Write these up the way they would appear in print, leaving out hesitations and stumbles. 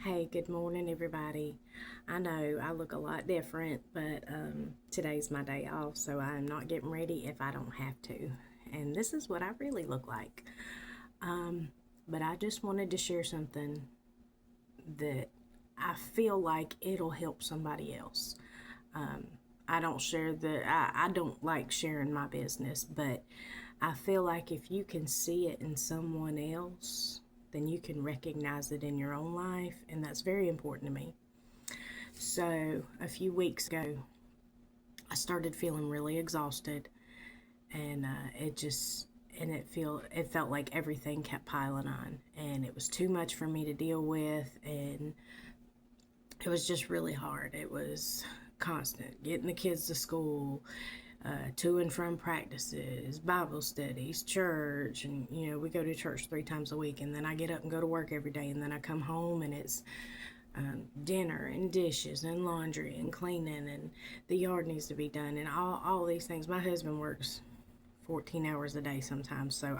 Hey, good morning, everybody. I know I look a lot different, but today's my day off, so I'm not getting ready if I don't have to. And this is what I really look like. But I just wanted to share something that I feel like it'll help somebody else. I don't share I don't like sharing my business, but I feel like if you can see it in someone else, then you can recognize it in your own life, and that's very important to me. So, a few weeks ago, I started feeling really exhausted, and it felt like everything kept piling on, and it was too much for me to deal with, and it was just really hard. It was constant getting the kids to school, to and from practices, Bible studies, church, and we go to church 3 times a week, and then I get up and go to work every day, and then I come home and it's dinner and dishes and laundry and cleaning, and the yard needs to be done, and all these things. My husband works 14 hours a day sometimes, so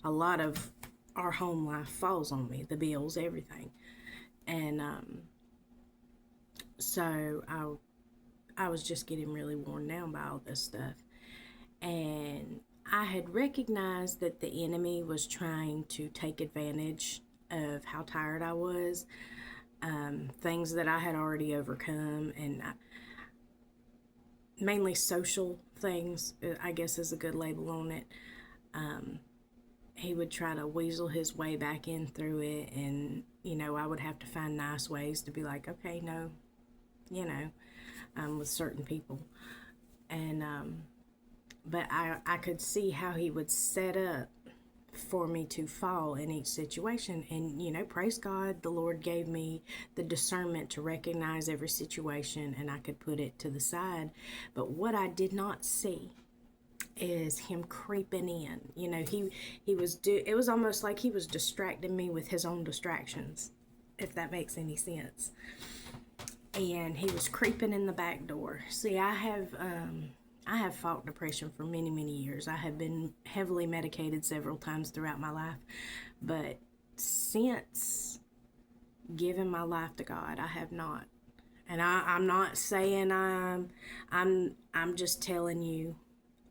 a lot of our home life falls on me, the bills, everything, and so I was just getting really worn down by all this stuff. And I had recognized that the enemy was trying to take advantage of how tired I was, things that I had already overcome, and mainly social things, I guess is a good label on it. He would try to weasel his way back in through it, and I would have to find nice ways to be like, okay, no, with certain people. And but I could see how he would set up for me to fall in each situation. And praise God, the Lord gave me the discernment to recognize every situation, and I could put it to the side. But what I did not see is him creeping in. It was almost like he was distracting me with his own distractions, if that makes any sense. And he was creeping in the back door. See, I have fought depression for many, many years. I have been heavily medicated several times throughout my life, but since giving my life to God, I have not. And I'm not saying I'm just telling you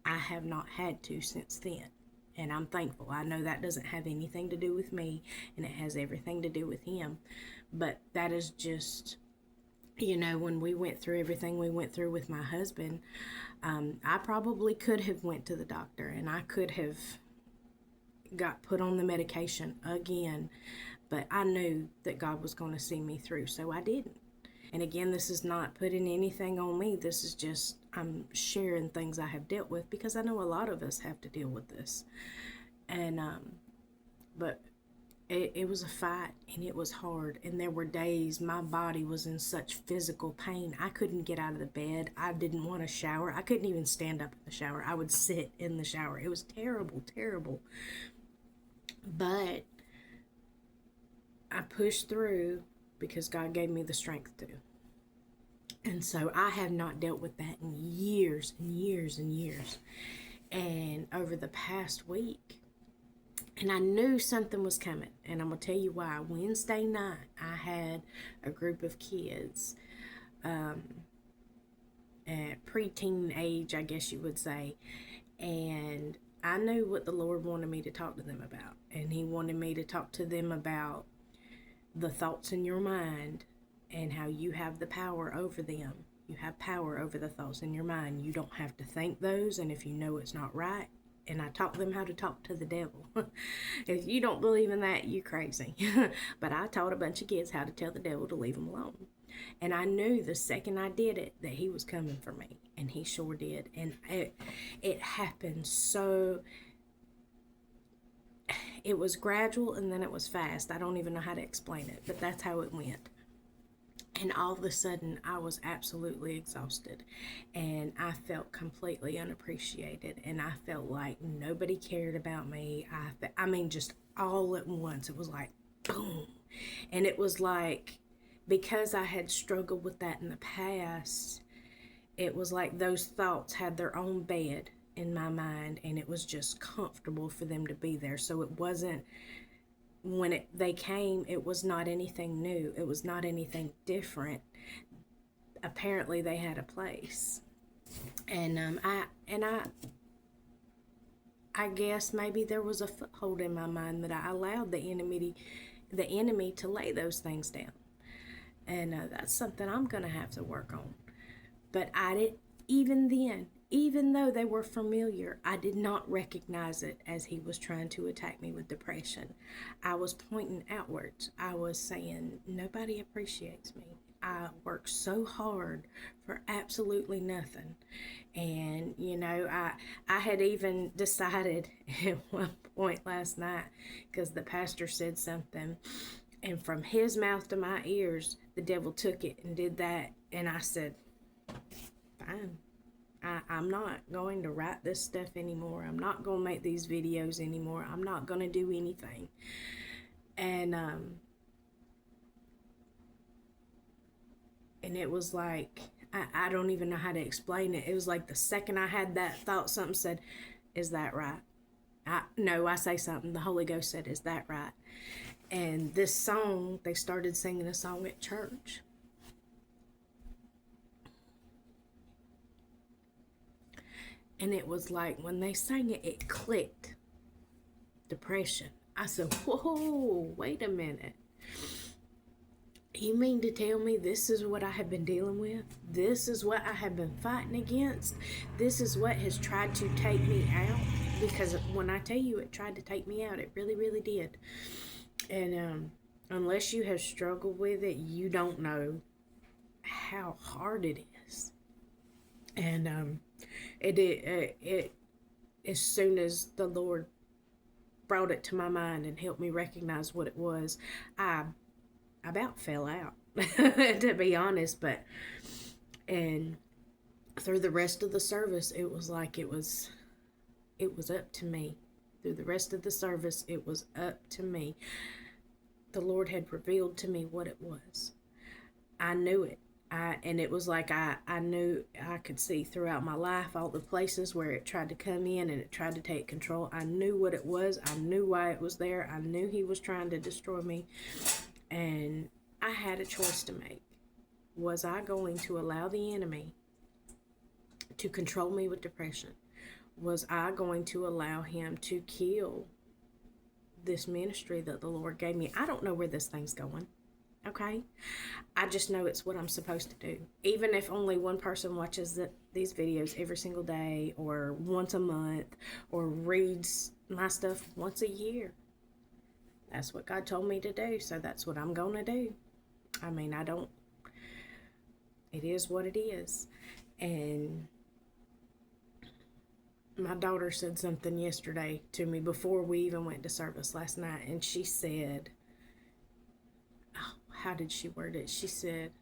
I have not had to since then. And I'm thankful. I know that doesn't have anything to do with me, and it has everything to do with him. But that is just, when we went through everything we went through with my husband, I probably could have went to the doctor, and I could have got put on the medication again, but I knew that God was going to see me through, so I didn't. And again, this is not putting anything on me. This is just, I'm sharing things I have dealt with, because I know a lot of us have to deal with this. And but it was a fight, and it was hard, and there were days my body was in such physical pain. I couldn't get out of the bed. I didn't want to shower. I couldn't even stand up in the shower. I would sit in the shower. It was terrible, terrible. But I pushed through because God gave me the strength to. And so I have not dealt with that in years and years and years. And over the past week, and I knew something was coming, and I'm going to tell you why. Wednesday night, I had a group of kids, at preteen age, I guess you would say, and I knew what the Lord wanted me to talk to them about. And He wanted me to talk to them about the thoughts in your mind and how you have the power over them. You have power over the thoughts in your mind. You don't have to think those, and if you know it's not right, and I taught them how to talk to the devil. If you don't believe in that, you crazy. But I taught a bunch of kids how to tell the devil to leave them alone. And I knew the second I did it that he was coming for me, and he sure did. And it happened so, it was gradual, and then it was fast. I don't even know how to explain it, but that's how it went. And all of a sudden, I was absolutely exhausted, and I felt completely unappreciated, and I felt like nobody cared about me. I mean, just all at once, it was like, boom. And it was like, because I had struggled with that in the past, it was like those thoughts had their own bed in my mind, and it was just comfortable for them to be there. So it wasn't when they came, it was not anything new. It was not anything different. Apparently, they had a place, and I guess maybe there was a foothold in my mind that I allowed the enemy to lay those things down, and that's something I'm gonna have to work on. But I did, even then, even though they were familiar, I did not recognize it as he was trying to attack me with depression. I was pointing outwards. I was saying, nobody appreciates me. I work so hard for absolutely nothing. And, I had even decided at one point last night, because the pastor said something, and from his mouth to my ears, the devil took it and did that. And I said, fine. I'm not going to write this stuff anymore. I'm not going to make these videos anymore. I'm not going to do anything. And it was like, I don't even know how to explain it. It was like the second I had that thought, something said, is that right? I say something. The Holy Ghost said, is that right? And this song, they started singing a song at church. And it was like, when they sang it, it clicked. Depression. I said, whoa, wait a minute. You mean to tell me this is what I have been dealing with? This is what I have been fighting against? This is what has tried to take me out? Because when I tell you it tried to take me out, it really, really did. And unless you have struggled with it, you don't know how hard it is. And it as soon as the Lord brought it to my mind and helped me recognize what it was, I about fell out, to be honest. And through the rest of the service, it was like it was up to me. Through the rest of the service, it was up to me. The Lord had revealed to me what it was. I knew it. And it was like I knew, I could see throughout my life all the places where it tried to come in and it tried to take control. I knew what it was. I knew why it was there. I knew he was trying to destroy me. And I had a choice to make. Was I going to allow the enemy to control me with depression? Was I going to allow him to kill this ministry that the Lord gave me? I don't know where this thing's going. Okay? I just know it's what I'm supposed to do. Even if only one person watches these videos every single day, or once a month, or reads my stuff once a year. That's what God told me to do, so that's what I'm going to do. I mean, it is what it is. And my daughter said something yesterday to me before we even went to service last night, and she said, how did she word it? She said,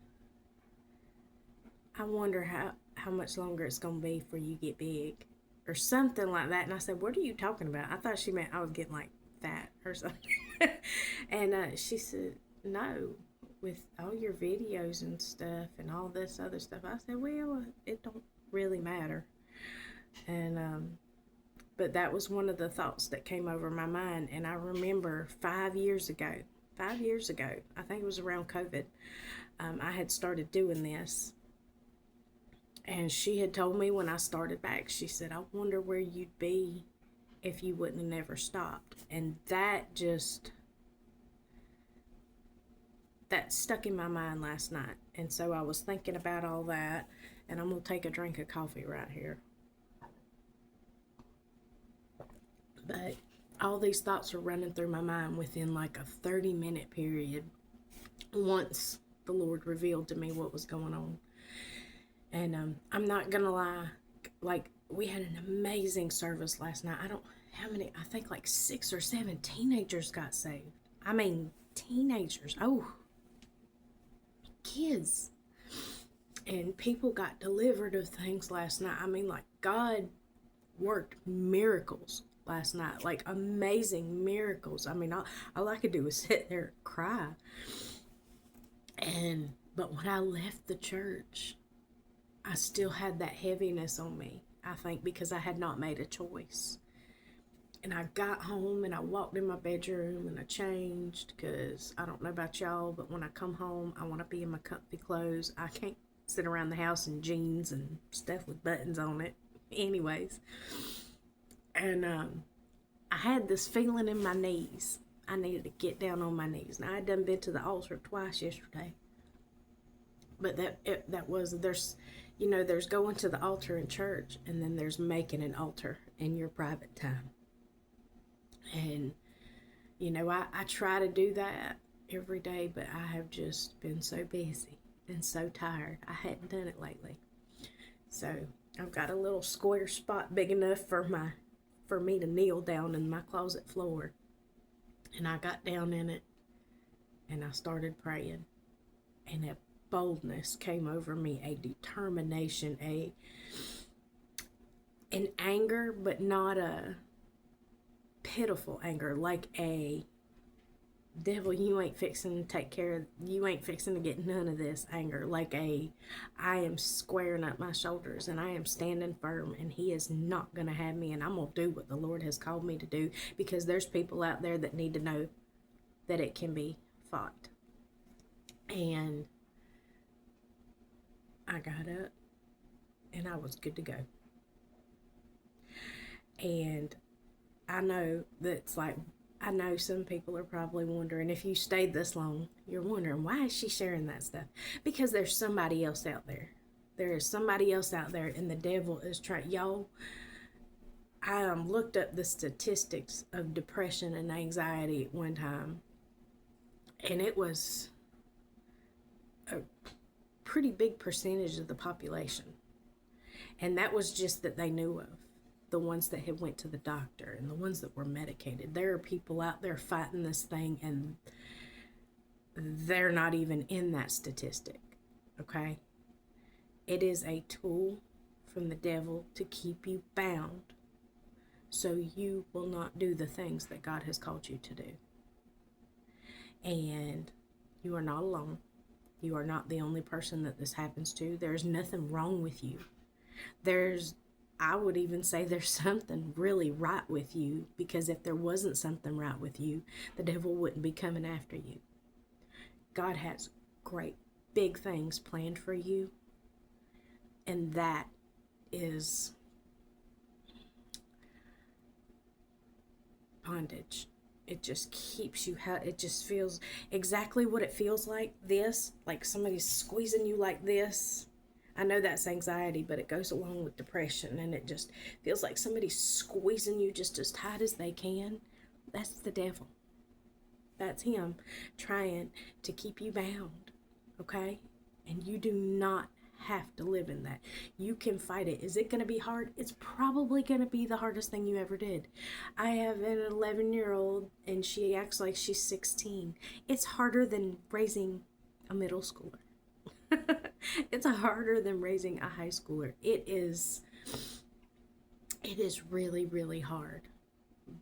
I wonder how much longer it's going to be before you get big, or something like that. And I said, what are you talking about? I thought she meant I was getting like fat or something. And she said, no, with all your videos and stuff and all this other stuff. I said, well, it don't really matter. And but that was one of the thoughts that came over my mind. And I remember 5 years ago, I think it was around COVID, I had started doing this. And she had told me when I started back, she said, I wonder where you'd be if you wouldn't have never stopped. And that stuck in my mind last night. And so I was thinking about all that, and I'm going to take a drink of coffee right here. But all these thoughts are running through my mind within like a 30-minute period once the Lord revealed to me what was going on. And I'm not going to lie, like, we had an amazing service last night. I think like 6 or 7 teenagers got saved. I mean, teenagers. Oh, kids. And people got delivered of things last night. I mean, like, God worked miracles last night, like amazing miracles. I mean, all I could do was sit there and cry. But when I left the church, I still had that heaviness on me. I think because I had not made a choice. And I got home and I walked in my bedroom and I changed, because I don't know about y'all, but when I come home, I want to be in my comfy clothes. I can't sit around the house in jeans and stuff with buttons on it. Anyways. And I had this feeling in my knees. I needed to get down on my knees. Now, I had done been to the altar twice yesterday. But that was, there's going to the altar in church, and then there's making an altar in your private time. And, I try to do that every day, but I have just been so busy and so tired. I hadn't done it lately. So I've got a little square spot big enough for me to kneel down in my closet floor. And I got down in it and I started praying. And a boldness came over me, a determination, an anger, but not a pitiful anger, like a devil, you ain't fixing to take care of, you ain't fixing to get none of this anger, like I am squaring up my shoulders and I am standing firm, and he is not going to have me, and I'm going to do what the Lord has called me to do, because there's people out there that need to know that it can be fought. And I got up and I was good to go. And I know that's like, I know some people are probably wondering, if you stayed this long, you're wondering, why is she sharing that stuff? Because there's somebody else out there. There is somebody else out there, and the devil is trying. Y'all, I looked up the statistics of depression and anxiety at one time, and it was a pretty big percentage of the population. And that was just that they knew of. The ones that had went to the doctor and the ones that were medicated. There are people out there fighting this thing, and they're not even in that statistic, okay? It is a tool from the devil to keep you bound so you will not do the things that God has called you to do. And you are not alone. You are not the only person that this happens to. There's nothing wrong with you. I would even say there's something really right with you, because if there wasn't something right with you, the devil wouldn't be coming after you. God has great big things planned for you, and that is bondage. It just keeps you, it just feels exactly what it feels like, like somebody's squeezing you like this. I know that's anxiety, but it goes along with depression, and it just feels like somebody's squeezing you just as tight as they can. That's the devil. That's him trying to keep you bound, okay? And you do not have to live in that. You can fight it. Is it going to be hard? It's probably going to be the hardest thing you ever did. I have an 11-year-old, and she acts like she's 16. It's harder than raising a middle schooler. It's harder than raising a high schooler. It is really, really hard.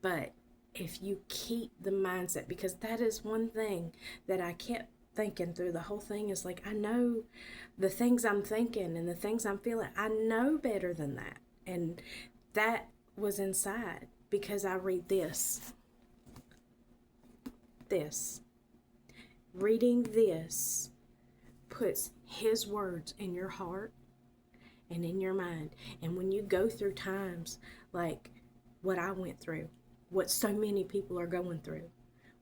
But if you keep the mindset, because that is one thing that I kept thinking through the whole thing, is like, I know the things I'm thinking and the things I'm feeling, I know better than that. And that was inside, because I read this. Reading this puts his words in your heart and in your mind. And when you go through times like what I went through, what so many people are going through,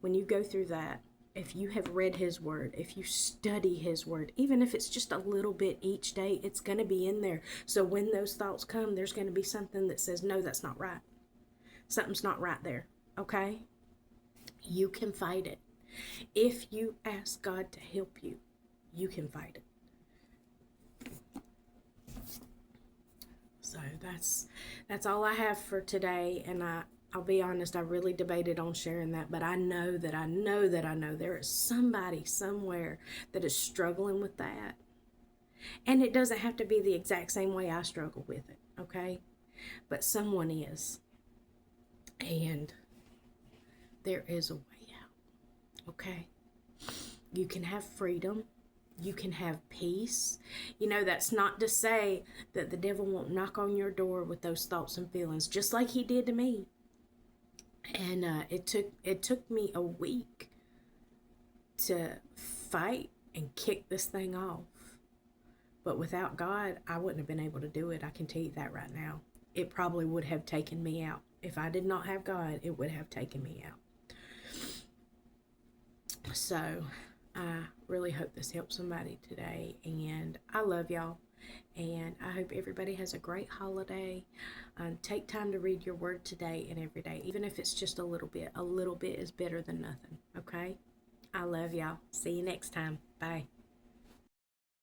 when you go through that, if you have read his word, if you study his word, even if it's just a little bit each day, it's going to be in there. So when those thoughts come, there's going to be something that says, no, that's not right. Something's not right there, okay? You can fight it. If you ask God to help you, you can fight it. So that's all I have for today, and I'll be honest, I really debated on sharing that, but I know there is somebody somewhere that is struggling with that. And it doesn't have to be the exact same way I struggle with it, okay? But someone is. And there is a way out, okay? You can have freedom. You can have peace. That's not to say that the devil won't knock on your door with those thoughts and feelings, just like he did to me. And it took me a week to fight and kick this thing off. But without God, I wouldn't have been able to do it. I can tell you that right now. It probably would have taken me out. If I did not have God, it would have taken me out. So I really hope this helps somebody today. And I love y'all. And I hope everybody has a great holiday. Take time to read your word today and every day, even if it's just a little bit. A little bit is better than nothing, okay? I love y'all. See you next time. Bye.